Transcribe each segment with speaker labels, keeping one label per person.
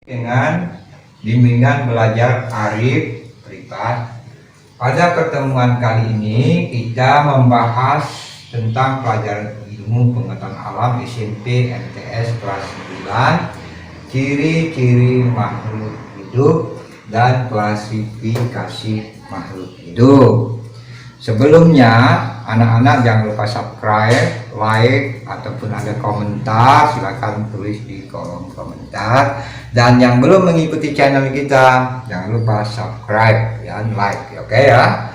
Speaker 1: dengan bimbingan belajar Arif Privat. Pada pertemuan kali ini kita membahas tentang pelajaran ilmu pengetahuan alam SMP MTS kelas 9, ciri-ciri makhluk hidup dan klasifikasi makhluk hidup. Sebelumnya, anak-anak jangan lupa subscribe, like, ataupun ada komentar, silakan tulis di kolom komentar. Dan yang belum mengikuti channel kita, jangan lupa subscribe dan like, oke ya.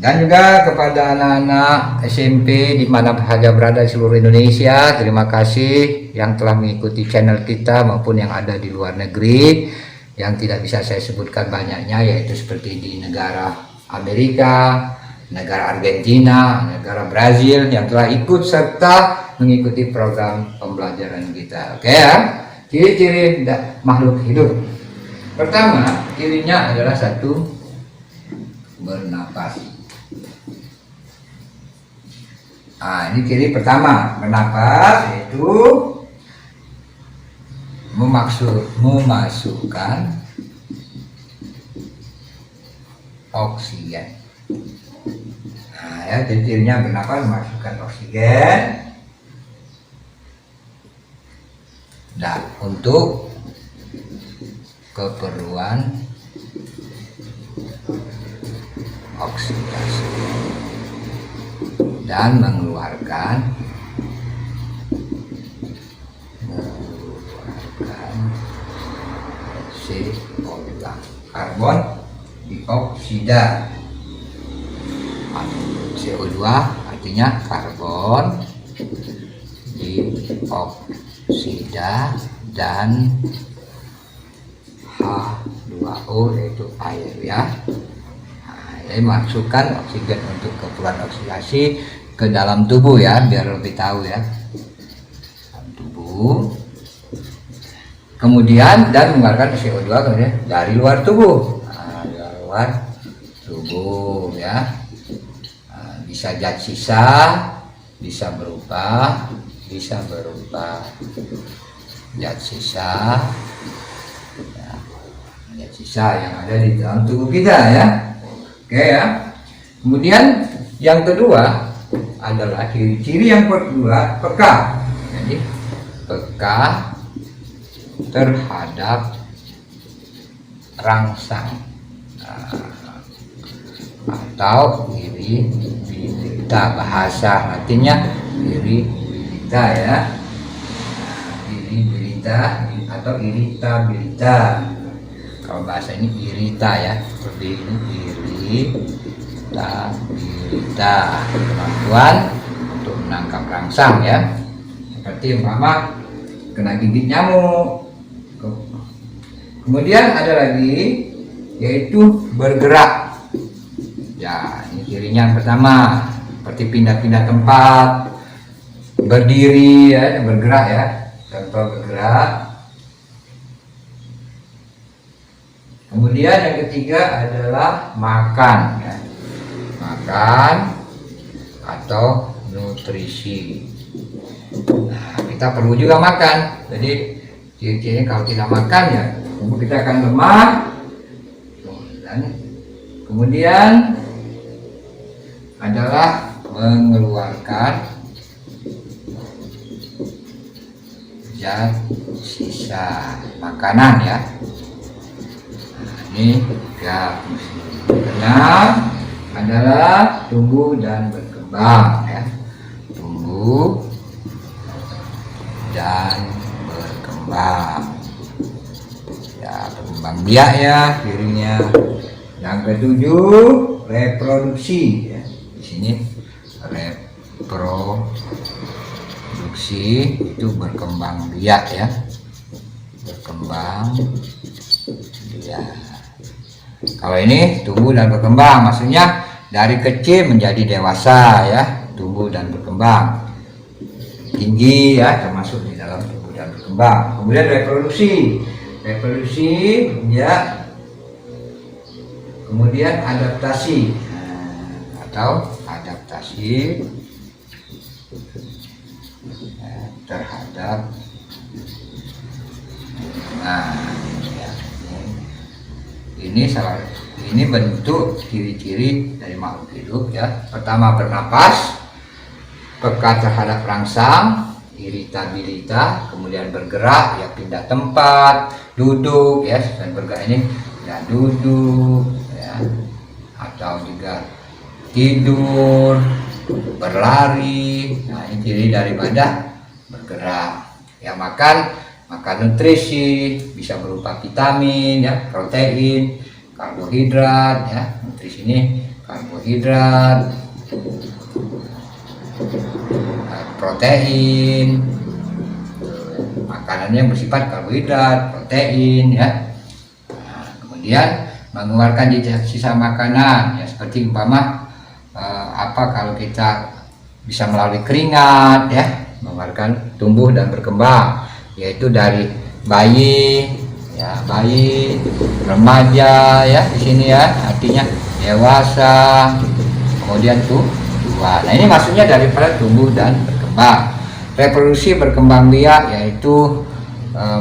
Speaker 1: Dan juga kepada anak-anak SMP di mana saja berada di seluruh Indonesia, terima kasih yang telah mengikuti channel kita maupun yang ada di luar negeri. Yang tidak bisa saya sebutkan banyaknya, yaitu seperti di negara Amerika, negara Argentina, negara Brazil yang telah ikut serta mengikuti program pembelajaran kita. Oke ya, ciri-ciri makhluk hidup. Pertama, cirinya adalah satu, bernapas. Nah, ini ciri pertama, bernapas, yaitu memasukkan oksigen. Nah ya, jadi cirinya bernapas, memasukkan oksigen. Dan untuk keperluan oksidasi dan mengeluarkan CO2, karbon dioksida. CO2 artinya karbon dioksida dan H2O yaitu air ya. Nah, jadi masukkan oksigen untuk keperluan oksidasi ke dalam tubuh ya, biar lebih tahu ya. Dalam tubuh. Kemudian dan mengeluarkan CO2 kemudian dari luar tubuh. Nah, dari luar tubuh ya. Nah, bisa zat sisa, bisa berupa zat sisa ya, zat sisa yang ada di dalam tubuh kita ya. Oke ya. Kemudian yang kedua adalah ciri-ciri yang kedua, peka. Jadi peka terhadap rangsang atau iri bilita, bahasa artinya iri bilita ya, iri bilita atau iritabilita. Kalau bahasa ini irita ya, seperti ini iritabilita, kemampuan untuk menangkap rangsang ya, seperti umpama kena gigit nyamuk. Kemudian ada lagi yaitu bergerak. Ya, ini cirinya yang pertama, seperti pindah-pindah tempat, berdiri ya, bergerak ya, contoh bergerak. Kemudian yang ketiga adalah makan ya. Makan atau nutrisi. Nah, kita perlu juga makan. Jadi ciri-cirinya kalau tidak makan ya tubuh kita akan lemah. Dan kemudian adalah mengeluarkan zat sisa makanan ya. Nah, ini ya. Keenam adalah tumbuh dan berkembang ya. Tumbuh dan berkembang ya, berkembang biak ya cirinya. Yang ketujuh, reproduksi ya. Di sini reproduksi itu berkembang biak ya, berkembang biak. Kalau ini tumbuh dan berkembang, maksudnya dari kecil menjadi dewasa ya, tumbuh dan berkembang tinggi ya, termasuk di dalam tumbuh dan berkembang. Kemudian reproduksi ya. Kemudian adaptasi atau adaptasi terhadap Nah, ya, ini bentuk ciri-ciri dari makhluk hidup ya. Pertama, bernapas, peka terhadap rangsang, iritabilitas, kemudian bergerak ya, pindah tempat, duduk ya, dan bergerak ini ya, duduk ya, atau juga tidur, berlari. Nah, ini ciri daripada bergerak ya. Makan nutrisi, bisa berupa vitamin ya, protein, karbohidrat ya. Nutrisi ini karbohidrat, protein, makanannya bersifat karbohidrat, protein ya. Nah, kemudian mengeluarkan sisa makanan ya, seperti umpama kalau kita bisa melalui keringat ya, mengeluarkan tumbuh dan berkembang, yaitu dari bayi ya, remaja ya, di sini ya artinya dewasa, kemudian tua. Nah, ini maksudnya daripada tumbuh dan berkembang. Reproduksi berkembang biak yaitu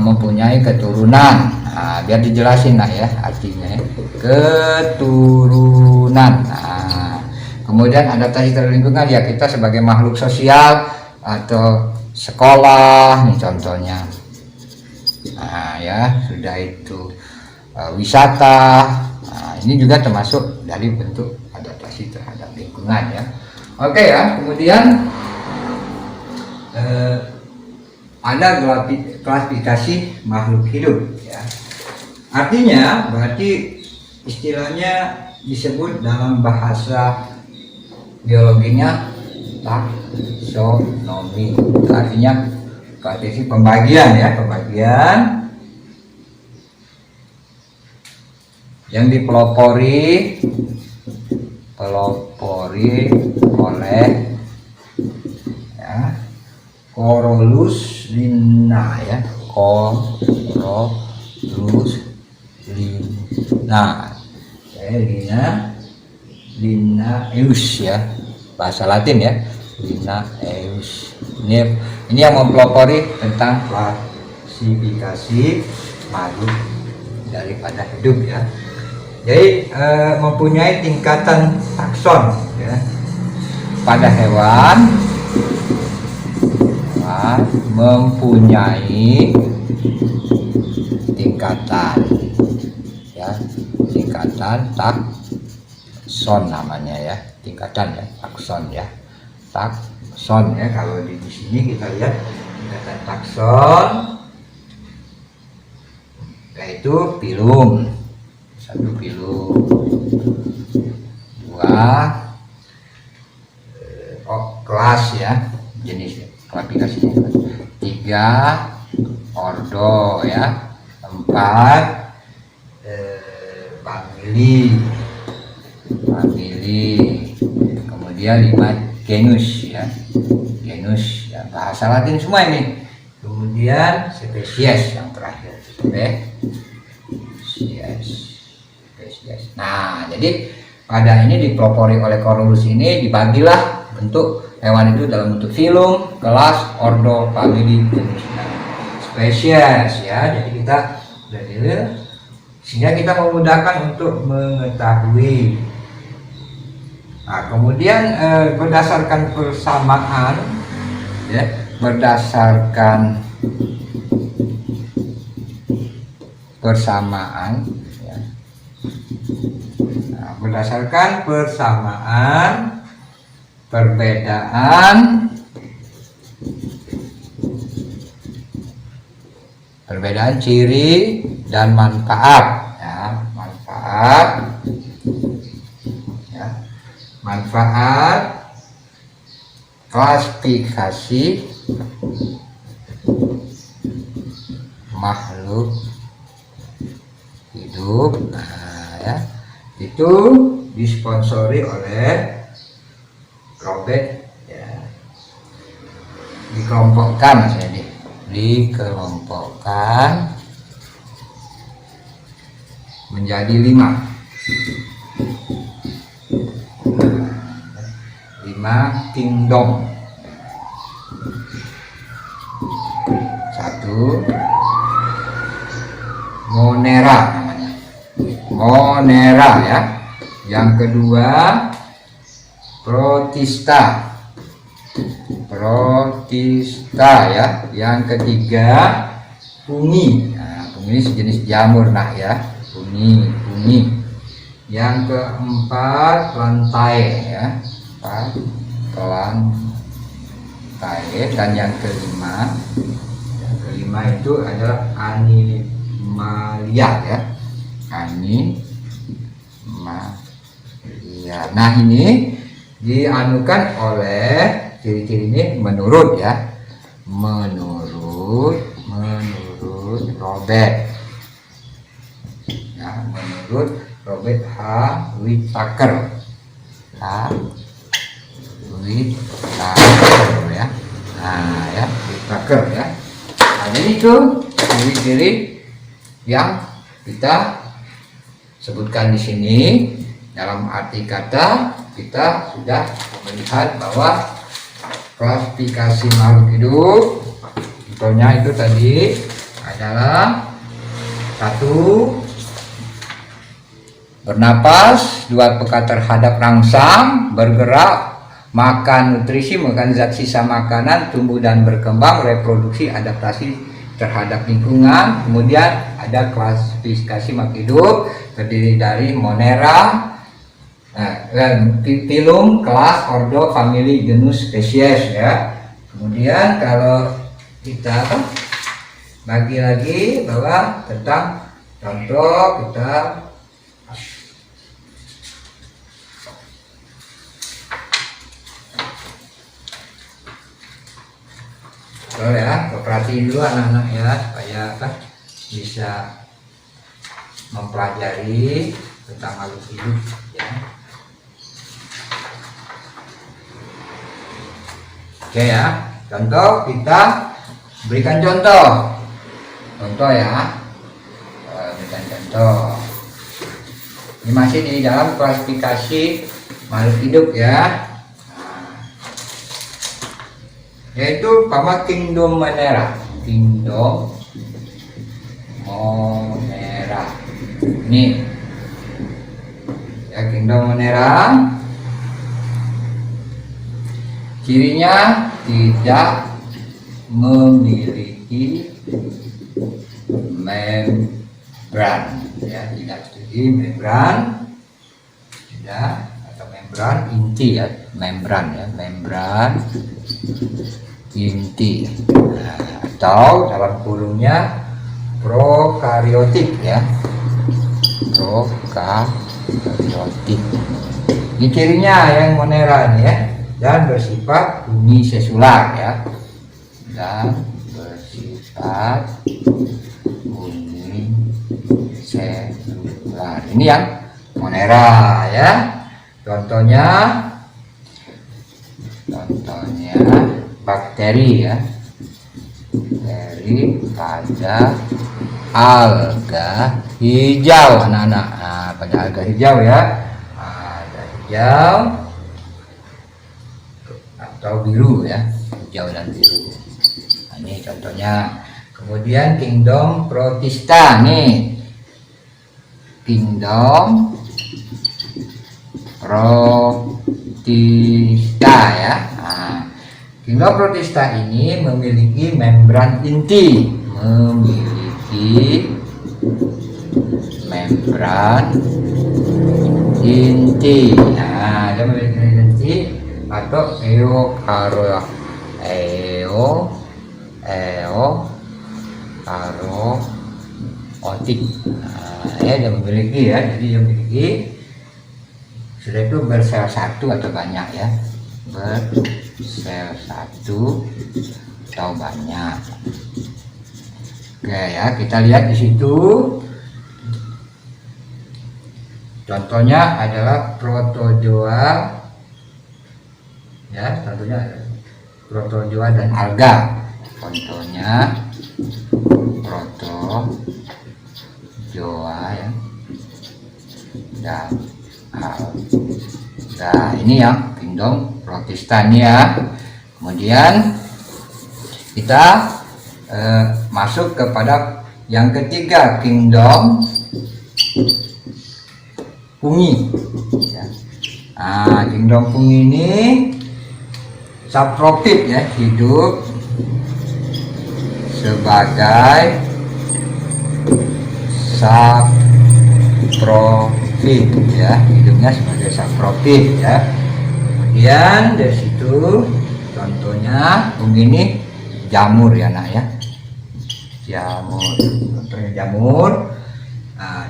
Speaker 1: mempunyai keturunan. Nah, biar dijelasin lah ya artinya ya. Keturunan. Nah, kemudian adaptasi terhadap lingkungan ya, kita sebagai makhluk sosial atau sekolah nih contohnya. Nah ya, sudah itu wisata. Nah, ini juga termasuk dari bentuk adaptasi terhadap lingkungan ya. Oke ya, kemudian ada klasifikasi makhluk hidup ya. Artinya berarti istilahnya disebut dalam bahasa biologinya taksonomi. Artinya klasifikasi pembagian ya, pembagian yang dipelopori oleh ya, Carolus Linnaeus ya, Carolus Linnaeus ya, bahasa Latin ya, Linnaeus. Ini yang mempelopori tentang klasifikasi makhluk daripada hidup ya. Jadi mempunyai tingkatan takson ya. Pada hewan mempunyai tingkatan ya, tingkatan takson namanya ya, tingkatan ya, takson ya, takson ya. Kalau di sini kita lihat tingkatan takson, yaitu filum, satu filum, dua kelas ya, jenis klasifikasinya, tiga ordo ya, empat famili, kemudian lima genus ya, bahasa Latin semua ini. Kemudian spesies yang terakhir, spesies. Nah, jadi pada ini dipelopori oleh Carolus ini dibagilah bentuk hewan itu dalam bentuk filum, kelas, ordo, famili, genus, spesies ya. Jadi kita belajar sehingga kita memudahkan untuk mengetahui. Nah, kemudian berdasarkan persamaan ya, berdasarkan persamaan ya. Nah, berdasarkan persamaan, perbedaan ciri dan manfaat ya, manfaat klasifikasi makhluk hidup. Nah ya, itu disponsori oleh Robert ya, dikelompokkan menjadi 5 kingdom. 1 Monera namanya. Monera ya. Yang kedua Protista. Protista ya. Yang ketiga Fungi. Nah, fungi sejenis jamur nah ya. Fungi. Yang keempat lantai ya. Lantai. Dan yang kelima itu adalah Animalia ya. Animalia. Nah ini dianukan oleh ciri-ciri ini menurut ya, menurut Robert ya, menurut Robert H. Whittaker ya. Nah ya, Whittaker ya. Nah, jadi itu ciri-ciri yang kita sebutkan di sini. Dalam arti kata kita sudah melihat bahwa klasifikasi makhluk hidup contohnya itu tadi adalah 1. Bernapas, 2. Peka terhadap rangsang, bergerak, makan nutrisi, makan zat sisa makanan, tumbuh dan berkembang, reproduksi, adaptasi terhadap lingkungan. Kemudian ada klasifikasi makhluk hidup terdiri dari Monera, filum, kelas, ordo, famili, genus, spesies ya. Kemudian kalau kita bagi lagi bahwa tentang contoh kita ya, perhatiin dulu anak-anak ya supaya bisa mempelajari tentang makhluk hidup ya. Oke ya, contoh kita berikan contoh ya, berikan contoh. Ini masih di dalam klasifikasi makhluk hidup ya. Yaitu sama Kingdom Monera. Ini ya, Kingdom Monera. Cirinya tidak memiliki membran ya, tidak memiliki membran, tidak, atau membran inti ya, membran inti, atau dalam kurungnya prokaryotik ya, prokaryotik. Ini cirinya yang Monera ini ya, dan bersifat uniselular ya, dan bersifat uniselular. Ini yang Monera ya. Contohnya bakteri ya, bakteri pada alga hijau anak-anak. Nah, pada alga hijau ya, alga hijau atau biru ya, hijau dan biru. Nah, ini contohnya. Kemudian Kingdom Protista nih, Kingdom Protista ya. Nah, Kingdom Protista ini memiliki membran inti, Nah, ada membran inti atau eukaryotik. Nah, ya dia memiliki ya, jadi dia memiliki sudah itu bersel satu atau banyak ya, bersel satu atau banyak. Oke ya, kita lihat di situ. Contohnya adalah protozoa ya, contohnya protozoa dan alga. Contohnya protozoa ya dan alga. Ini yang Kingdom Protista ya. Kemudian kita masuk kepada Yang ketiga kingdom fungi. Ya. Kingdom fungi ini subtropik ya, hidup sebagai subtropik ya, hidupnya sebagai subtropik ya. Kemudian dari situ contohnya fungi ini jamur ya nak ya, jamur, contohnya jamur.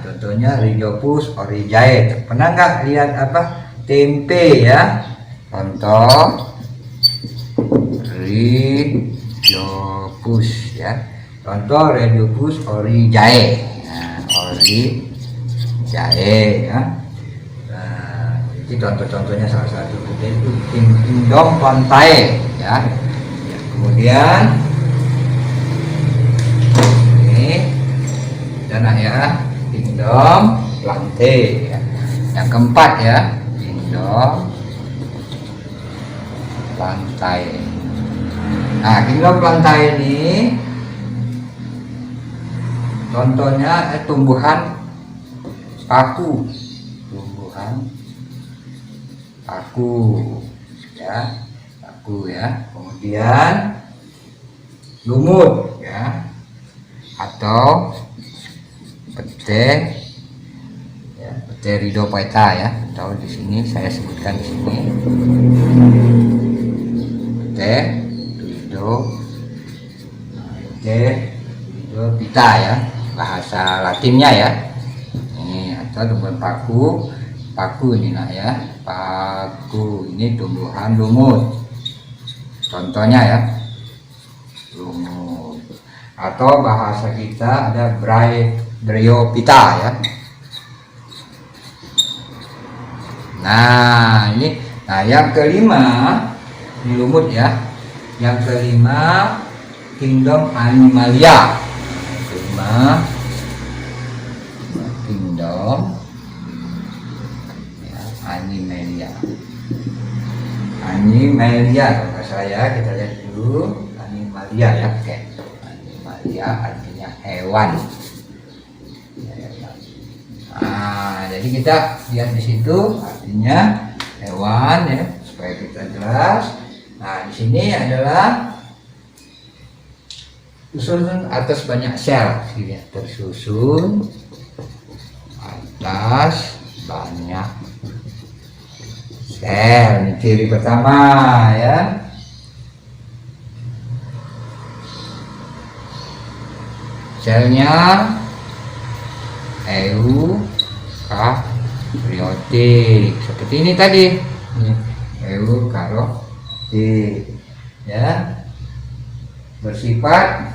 Speaker 1: Contohnya Rhizophus oryzae. Pernah nggak lihat apa tempe ya, contoh Rhizophus ya, contoh Rhizophus oryzae. Oryzae ya. Itu contoh-contohnya salah satu. Itu kingdom plantae ya. Kemudian ini dan ya kingdom plantae ya. Yang keempat ya kingdom plantae. Kingdom plantae ini contohnya tumbuhan paku, ya, paku ya. Kemudian lumut ya, atau pete ya, Pteridophyta ya, atau di sini saya sebutkan di sini Pteridophyta ya, bahasa Latinnya ya. Ini atau tumbuhan paku ini nak ya, paku ini tumbuhan lumut. Contohnya ya lumut. Atau bahasa kita ada Bryophyta ya. Ini yang kelima ini lumut ya. Yang kelima kingdom Animalia. Kingdom ya, Animalia kalau saya kita lihat dulu Animalia ya. Oke. Animalia artinya hewan. Jadi kita lihat di situ artinya hewan ya, supaya kita jelas. Di sini adalah susun atas banyak sel, tersusun atas banyak sel. Ini ciri pertama ya. Selnya eukariotik seperti ini tadi. Eukariotik ya, bersifat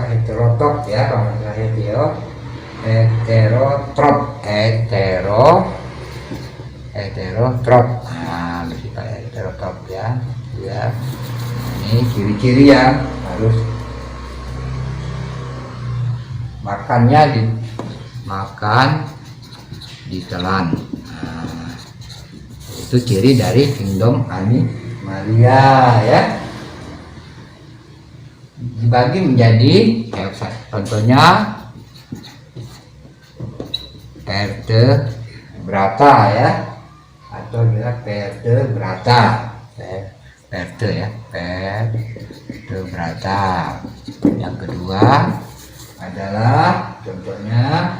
Speaker 1: heterotrop ya, kalau heterotrop. Bersifat heterotrop ya. Ini ciri-ciri yang harus makan ditelan. Itu ciri dari kingdom Animalia ya. Dibagi menjadi contohnya vertebrata ya, atau juga vertebrata. Vertebrata. Yang kedua adalah contohnya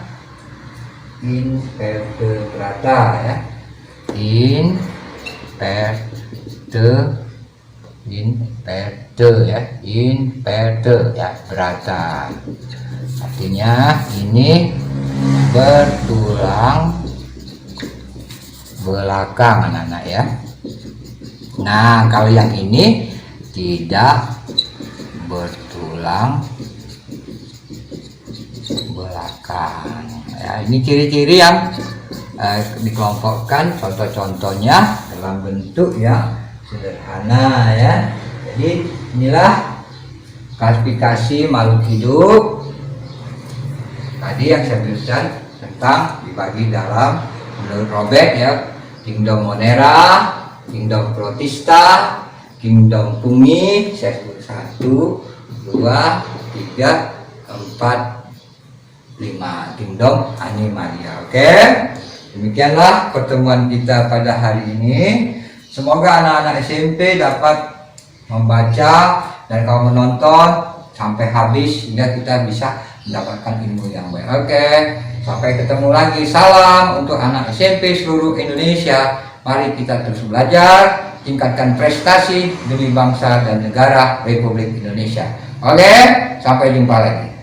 Speaker 1: invertebrata ya. Invertebrata. Artinya ini bertulang belakang anak-anak ya. Kalau yang ini tidak bertulang belakang ya. Ini ciri-ciri yang dikelompokkan, contoh-contohnya dalam bentuk yang sederhana ya. Jadi inilah klasifikasi makhluk hidup tadi yang saya tuliskan tentang dibagi dalam menurut Robert ya, kingdom Monera, Kingdom Protista, Kingdom Pungi. Saya sebut 1, 2, 3, 4, 5. Kingdom Animalia. Oke, demikianlah pertemuan kita pada hari ini. Semoga anak-anak SMP dapat membaca dan kalau menonton sampai habis sehingga kita bisa mendapatkan ilmu yang baik. Oke, sampai ketemu lagi. Salam untuk anak SMP seluruh Indonesia. Mari kita terus belajar, tingkatkan prestasi demi bangsa dan negara Republik Indonesia. Oke, sampai jumpa lagi.